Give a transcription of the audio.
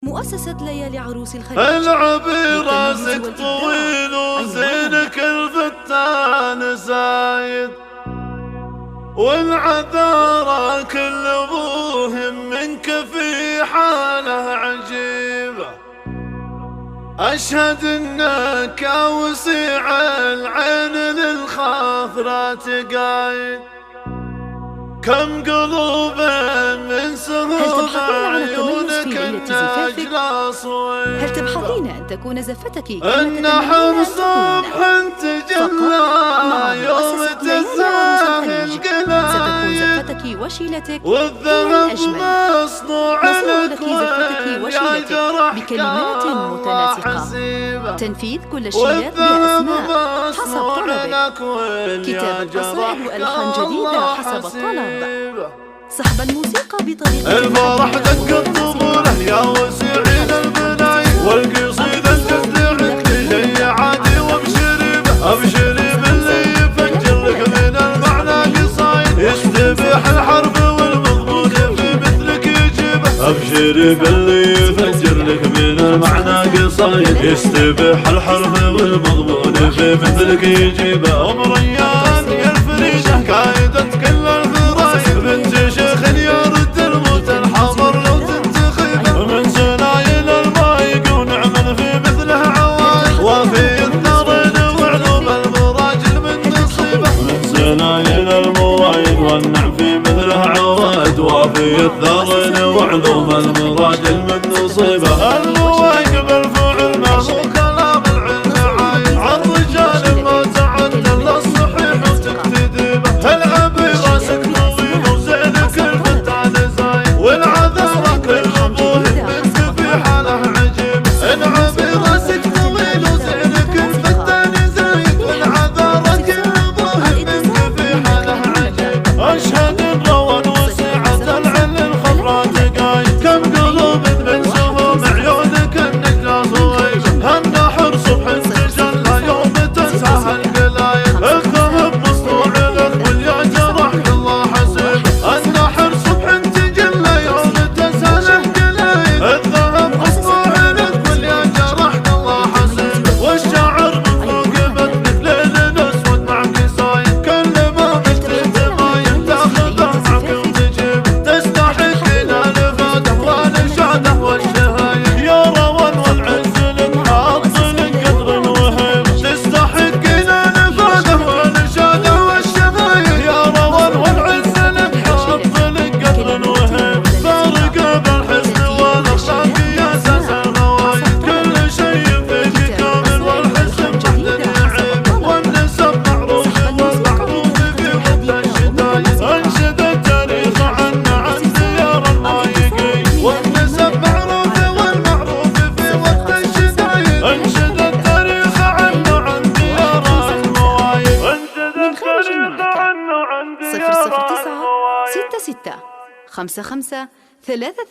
مؤسسة ليالي عروس الخليج. العبي راسك طويل وزينك الفتان زايد، والعذارى كل ابوهم منك في حاله عجيبه. اشهد انك وسيع العين للخاطرات قايد، كم قلوب من سهول عيونك النجلة صويب. هل تبحثين أن تكون زفتك النحر صبح تجلى يوم تزاهل قلايد، زفتك وشيلتك والذهب مصنوع لك يا جرح بكلمات متناسقة. تنفيذ كل الشيلات بأسماء حسب طلبك. كتابة قصائد وألحان جديدة حسب الطلب. سحب الموسيقى بطريقة الفرح دق الطبوله يا وسيعين البناية، والقصيدة الجد عندي شي عادي وابشري به، ابشري باللي يفجر لك من المعنى قصايد، يستبيح الحرف والمضمون في مثلك يجيبه. ابشري باللي يفجر لك من المعنى قصايد، يستبيح الحرف والمضمون في مثلك يجيبه. ام ريان يا الفريده كايدة كل الفرايد، بنت شيخ يرد الموت الحضر لو تنتخبه، ومن سنايل المايق ونعمل في مثله عوايد، وفي الثرن وعلوم المراجل من نصيبه. من سنايل المرايد والنعم في مثله عوايد، وفي الثرن وعلوم المراجل من نصيبه. الواجب الفعل ما هو كلام العلم عايد، عن رجال ما تعدل الصحيح وتقتدي به. العبي راسك طويل وزينك الفتان زايد، والعذارى كل ابوه منك في حاله عجيب. العبي راسك طويل وزينك الفتان زايد، والعذارى كل ابوه منك في حاله عجيب. اشهد الروان وسعة العين الخضراء تقايد، كم قلوب من سهوم عيونك النجلة صويب. النحر صبح تجلى يوم تنساها القلايد، الذهب مصنوع لك واليا جرح الله حسيب. النحر صبح تجلى يوم تنساها القلايد، الذهب مصنوع لك واليا جرح الله حسيب. والشعر من فوق بدنك ليل اسود مع قصايد، كل ما مثل تباين تاخذه معك وتجيب. تستحق الالفاده والاشاده والشهايد، يا روان والعز لك حاط لك قدر وهيب. تستحق الالفاده والاشاده والشهايد، يا روان والعز لك حاط لك قدر وهيب. فارقه بالحسن والاخلاق يا اساس الغوايد، كل شيء فيك كامل والحسن محدد العيب. والنسب معروف والمعروف في وقت الشدايد، انشد التاريخ عنا عن ديار المايقين. والنسب معروف والمعروف في وقت الشدايد، انشد التاريخ عنا عن ديار الموايق. من خارج المملكة. 009 66 55 33